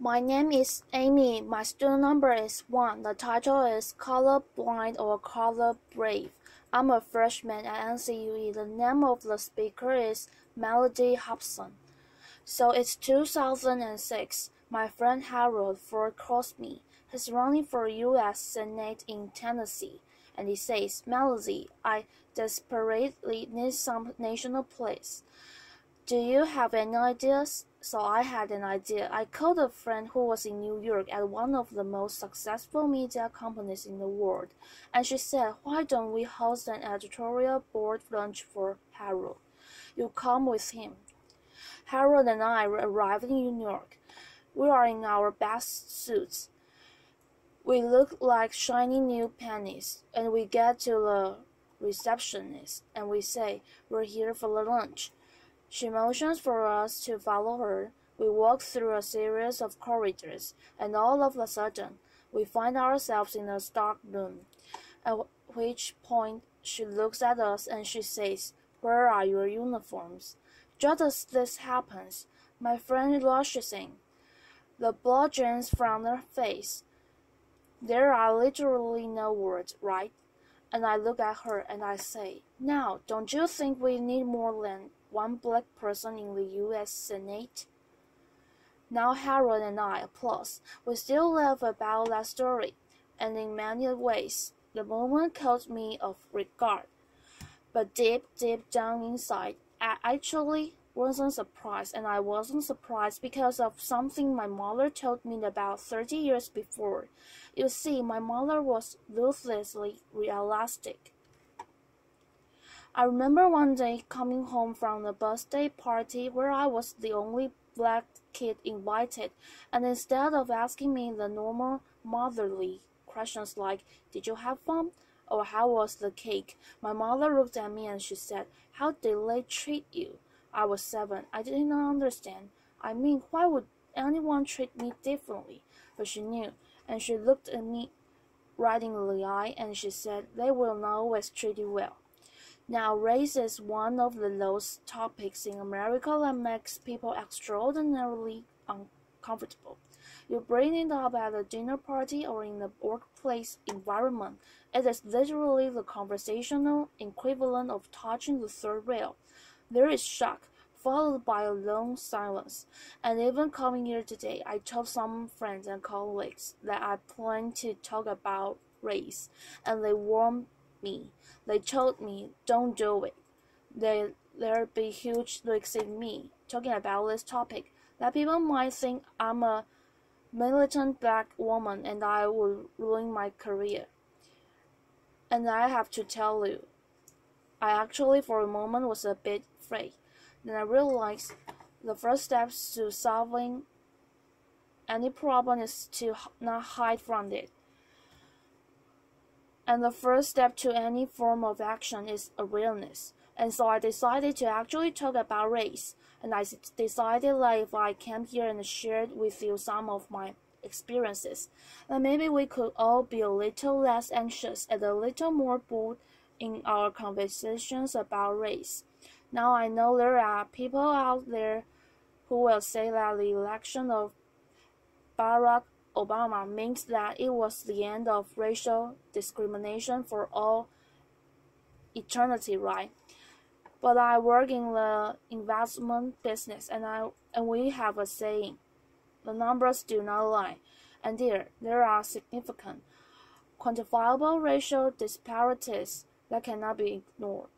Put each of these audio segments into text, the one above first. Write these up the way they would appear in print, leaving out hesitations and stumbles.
My name is Amy. My student number is 1. The title is Color Blind or Color Brave. I'm a freshman at NCUE. The name of the speaker is Mellody Hobson. So it's 2006. My friend Harold Ford calls me. He's running for U.S. Senate in Tennessee. And he says, Mellody, I desperately need some national place. Do you have any ideas? So I had an idea. I called a friend who was in New York at one of the most successful media companies in the world, and she said, why don't we host an editorial board lunch for Harold? You come with him. Harold and I arrived in New York. We are in our best suits. We look like shiny new pennies, and we get to the receptionist, and we say, we're here for the lunch. She motions for us to follow her. We walk through a series of corridors, and all of a sudden, we find ourselves in a dark room, at which point she looks at us and she says, where are your uniforms? Just as this happens, my friend rushes in. The blood drains from her face. There are literally no words, right? And I look at her and I say, now, don't you think we need more than one black person in the U.S. Senate? Now Harold and I applaud. We still laugh about that story, and in many ways, the moment caused me of regard. But deep down inside, I actually wasn't surprised, and I wasn't surprised because of something my mother told me about 30 years before. You see, my mother was ruthlessly realistic. I remember one day coming home from a birthday party where I was the only black kid invited, and instead of asking me the normal motherly questions like, did you have fun? Or how was the cake? My mother looked at me and she said, how did they treat you? I was 7. I did not understand. I mean, why would anyone treat me differently? But she knew, and she looked at me right in the eye and she said, they will not always treat you well. Now, race is one of those topics in America that makes people extraordinarily uncomfortable. You bring it up at a dinner party or in the workplace environment. It is literally the conversational equivalent of touching the third rail. There is shock, followed by a long silence. And even coming here today, I told some friends and colleagues that I plan to talk about race, and they warned me. They told me, don't do it. There'd be huge risks in me talking about this topic, that people might think I'm a militant black woman and I would ruin my career. And I have to tell you, I actually for a moment was a bit afraid. Then I realized the first step to solving any problem is to not hide from it. And the first step to any form of action is awareness. And so I decided to actually talk about race. And I decided that if I came here and shared with you some of my experiences, then maybe we could all be a little less anxious and a little more bold in our conversations about race. Now I know there are people out there who will say that the election of Barack Obama means that it was the end of racial discrimination for all eternity, right? But I work in the investment business, and we have a saying: the numbers do not lie, and there are significant, quantifiable racial disparities that cannot be ignored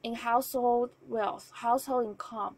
in household wealth, household income,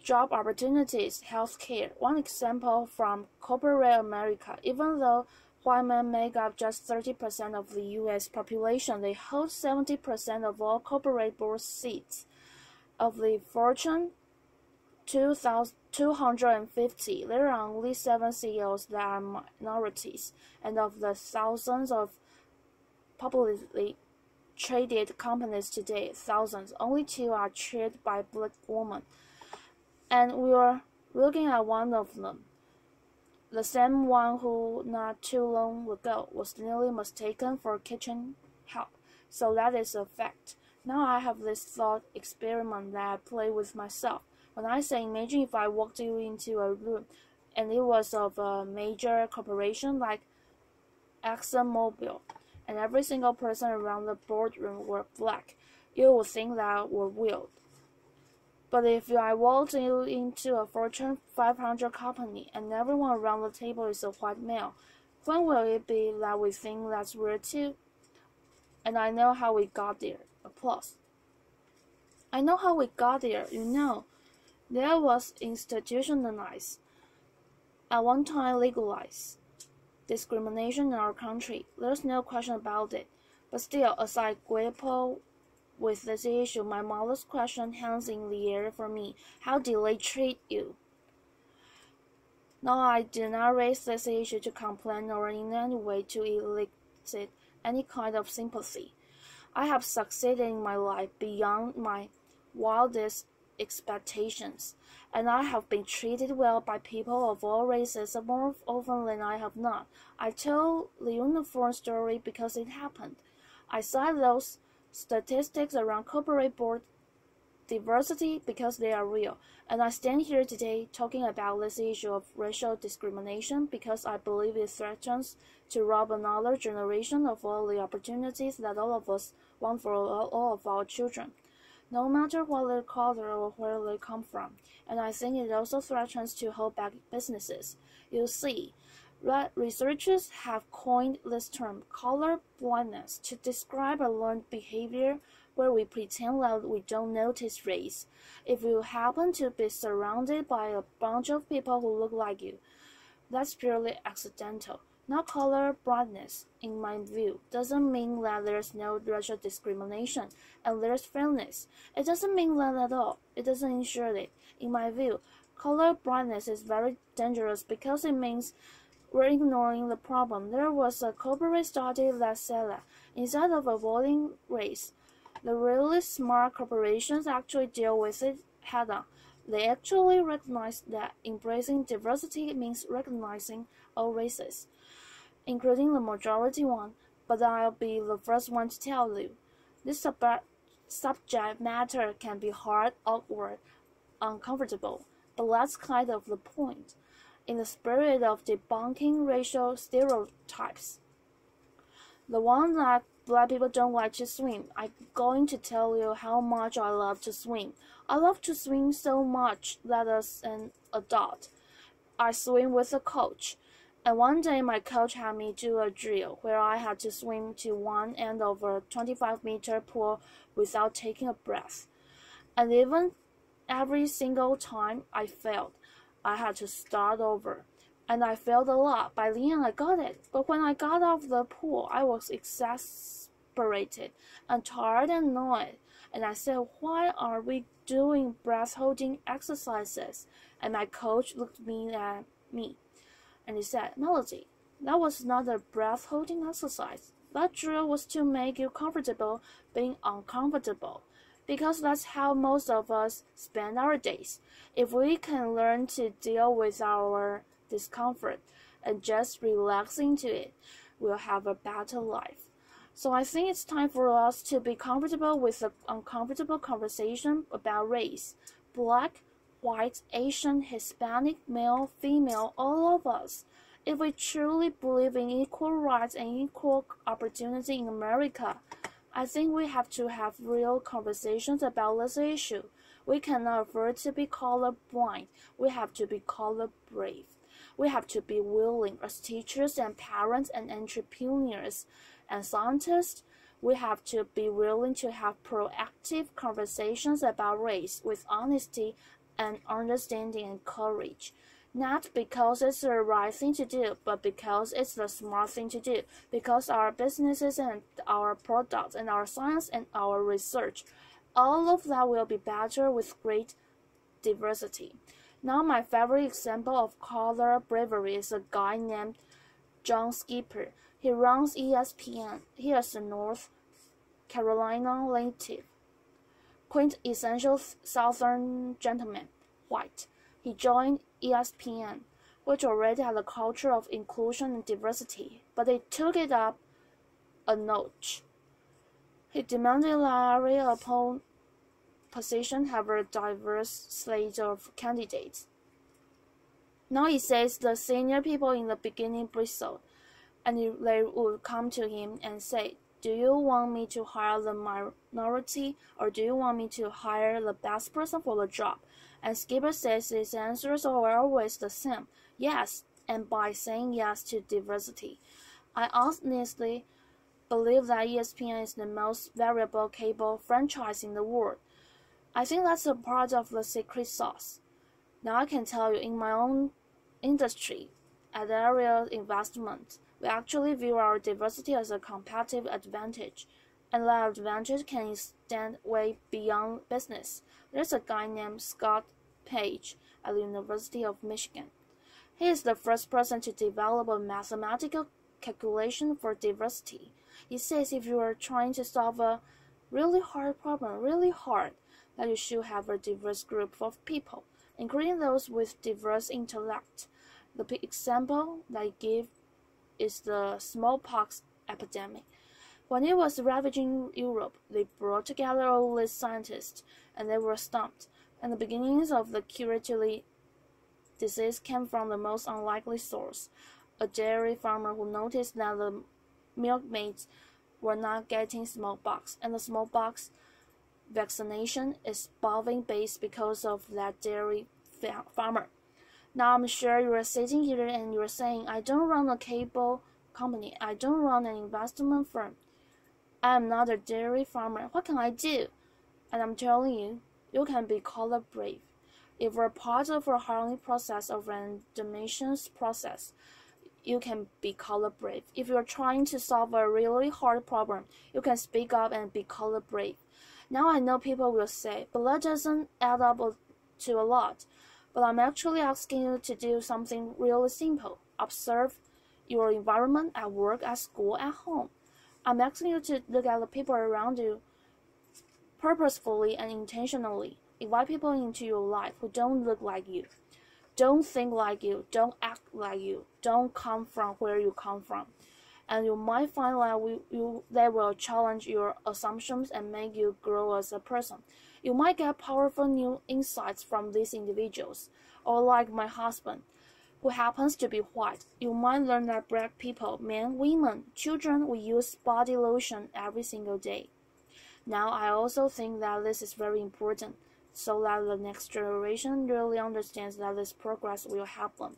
job opportunities, healthcare. One example from corporate America: even though white men make up just 30% of the U.S. population, they hold 70% of all corporate board seats. Of the Fortune 250, there are only 7 CEOs that are minorities, and of the thousands of publicly traded companies today, only 2 are chaired by black women. And we are looking at one of them, the same one who not too long ago was nearly mistaken for kitchen help. So that is a fact. Now I have this thought experiment that I play with myself. When I say imagine if I walked you into a room and it was of a major corporation like ExxonMobil, and every single person around the boardroom were black, you would think that were weird. But if I walked into a Fortune 500 company and everyone around the table is a white male, when will it be that we think that's weird too? And I know how we got there. Applause. I know how we got there, There was institutionalized, at one time legalized, discrimination in our country. There's no question about it. But still, as I grapple with this issue, my mother's question hangs in the air for me. How did they treat you? Now, I do not raise this issue to complain or in any way to elicit any kind of sympathy. I have succeeded in my life beyond my wildest expectations, and I have been treated well by people of all races more often than I have not. I tell the uniform story because it happened. I cite those statistics around corporate board diversity because they are real, and I stand here today talking about this issue of racial discrimination because I believe it threatens to rob another generation of all the opportunities that all of us want for all of our children, no matter what their color or where they come from. And I think it also threatens to hold back businesses. You see, researchers have coined this term color blindness to describe a learned behavior where we pretend that we don't notice race. If you happen to be surrounded by a bunch of people who look like you, that's purely accidental. Not color blindness, in my view, doesn't mean that there's no racial discrimination and there's fairness. It doesn't mean that at all. It doesn't ensure it. In my view, color blindness is very dangerous because it means we're ignoring the problem. There was a corporate study that said that instead of avoiding race, the really smart corporations actually deal with it head-on. They actually recognize that embracing diversity means recognizing all races, including the majority one. But I'll be the first one to tell you, this subject matter can be hard, awkward, uncomfortable, but that's kind of the point. In the spirit of debunking racial stereotypes, the one that black people don't like to swim, I'm going to tell you how much I love to swim. I love to swim so much that as an adult, I swim with a coach. And one day my coach had me do a drill where I had to swim to one end of a 25-meter pool without taking a breath. And even every single time I failed, I had to start over. And I failed a lot. By the end, I got it. But when I got out of the pool, I was exasperated and tired and annoyed. And I said, why are we doing breath-holding exercises? And my coach looked at me. And he said, Mellody, that was not a breath-holding exercise. That drill was to make you comfortable being uncomfortable. Because that's how most of us spend our days. If we can learn to deal with our discomfort and just relax into it, we'll have a better life. So I think it's time for us to be comfortable with the uncomfortable conversation about race. Black, white, Asian, Hispanic, male, female, all of us. If we truly believe in equal rights and equal opportunity in America, I think we have to have real conversations about this issue. We cannot afford to be colorblind. We have to be color brave. We have to be willing as teachers and parents and entrepreneurs and scientists. We have to be willing to have proactive conversations about race with honesty and understanding and courage. Not because it's the right thing to do, but because it's the smart thing to do. Because our businesses and our products and our science and our research, all of that will be better with great diversity. Now my favorite example of color bravery is a guy named John Skipper. He runs ESPN. He is a North Carolina native, quintessential Southern gentleman, white. He joined ESPN, which already had a culture of inclusion and diversity, but he took it up a notch. He demanded that every position have a diverse slate of candidates. Now he says the senior people in the beginning bristled, and they would come to him and say, "Do you want me to hire the minority, or do you want me to hire the best person for the job?" And Skipper says his answers are always the same: yes, and by saying yes to diversity. I honestly believe that ESPN is the most valuable cable franchise in the world. I think that's a part of the secret sauce. Now I can tell you, in my own industry, at area investment, we actually view our diversity as a competitive advantage, and that advantage can extend way beyond business. There's a guy named Scott Page at the University of Michigan. He is the first person to develop a mathematical calculation for diversity. He says if you are trying to solve a really hard problem, that you should have a diverse group of people, including those with diverse intellect. The example that I give is the smallpox epidemic. When it was ravaging Europe, they brought together all these scientists, and they were stumped. And the beginnings of the cure to the disease came from the most unlikely source: a dairy farmer who noticed that the milkmaids were not getting smallpox, and the smallpox vaccination is bovine-based because of that dairy farmer. Now I'm sure you are sitting here and you are saying, "I don't run a cable company. I don't run an investment firm. I am not a dairy farmer. What can I do?" And I'm telling you, you can be color brave. If you're part of a hiring process or randomization process, you can be color brave. If you're trying to solve a really hard problem, you can speak up and be color brave. Now I know people will say, "But that doesn't add up to a lot." But I'm actually asking you to do something really simple. Observe your environment at work, at school, at home. I'm asking you to look at the people around you purposefully and intentionally. Invite people into your life who don't look like you, don't think like you, don't act like you, don't come from where you come from. And you might find that they will challenge your assumptions and make you grow as a person. You might get powerful new insights from these individuals. Or like my husband, who happens to be white, you might learn that black people, men, women, children, we use body lotion every single day. Now I also think that this is very important, so that the next generation really understands that this progress will happen.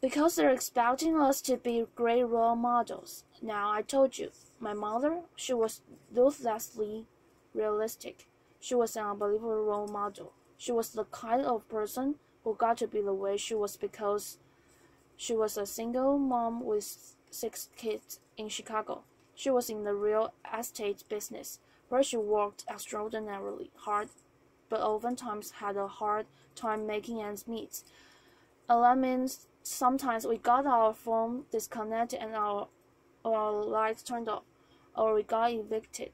Because they're expecting us to be great role models. Now I told you, my mother, she was ruthlessly realistic. She was an unbelievable role model. She was the kind of person who got to be the way she was because she was a single mom with 6 kids in Chicago. She was in the real estate business, where she worked extraordinarily hard, but oftentimes had a hard time making ends meet. And that means sometimes we got our phone disconnected and our lights turned off, or we got evicted.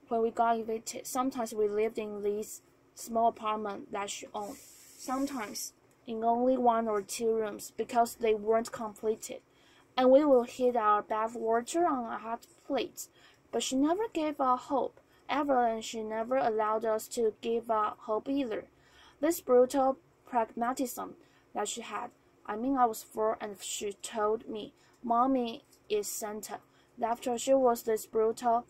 When we got evicted, sometimes we lived in these small apartments that she owned, sometimes in only 1 or 2 rooms because they weren't completed, and we will heat our bath water on a hot plate. But she never gave up hope, ever, and she never allowed us to give up hope either. This brutal pragmatism that she had, I was 4 and she told me, "Mommy is Santa." After she was this brutal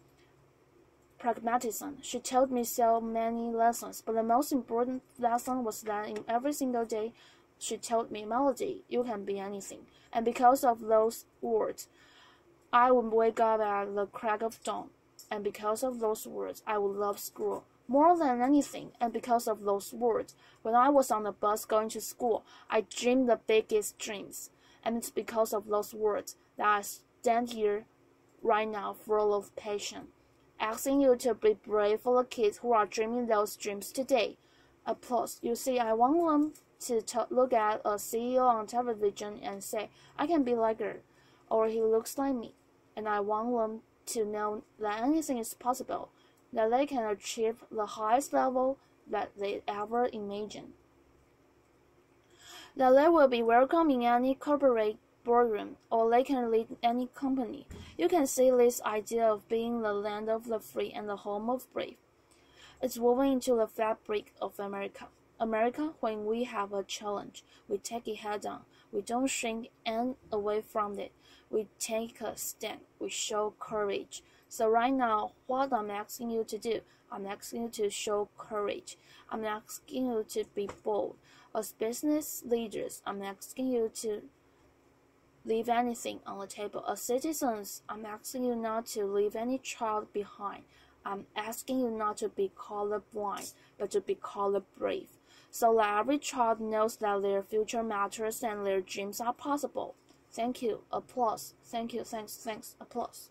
pragmatism, she told me so many lessons, but the most important lesson was that in every single day, she told me, "Mellody, you can be anything." And because of those words, I would wake up at the crack of dawn. And because of those words, I would love school more than anything. And because of those words, when I was on the bus going to school, I dreamed the biggest dreams. And it's because of those words that I stand here right now full of passion, asking you to be brave for the kids who are dreaming those dreams today. Applause. You see, I want them to look at a CEO on television and say, "I can be like her," or "he looks like me." And I want them to know that anything is possible, that they can achieve the highest level that they ever imagined, that they will be welcome in any corporate boardroom, or they can lead any company. You can see this idea of being the land of the free and the home of brave. It's woven into the fabric of America. America, when we have a challenge, we take it head on. We don't shrink and away from it. We take a stand. We show courage. So right now, what I'm asking you to do, I'm asking you to show courage. I'm asking you to be bold. As business leaders, I'm asking you to leave anything on the table. As citizens, I'm asking you not to leave any child behind. I'm asking you not to be colorblind, but to be color brave. So that every child knows that their future matters and their dreams are possible. Thank you. Applause. Thank you. Thanks. Applause.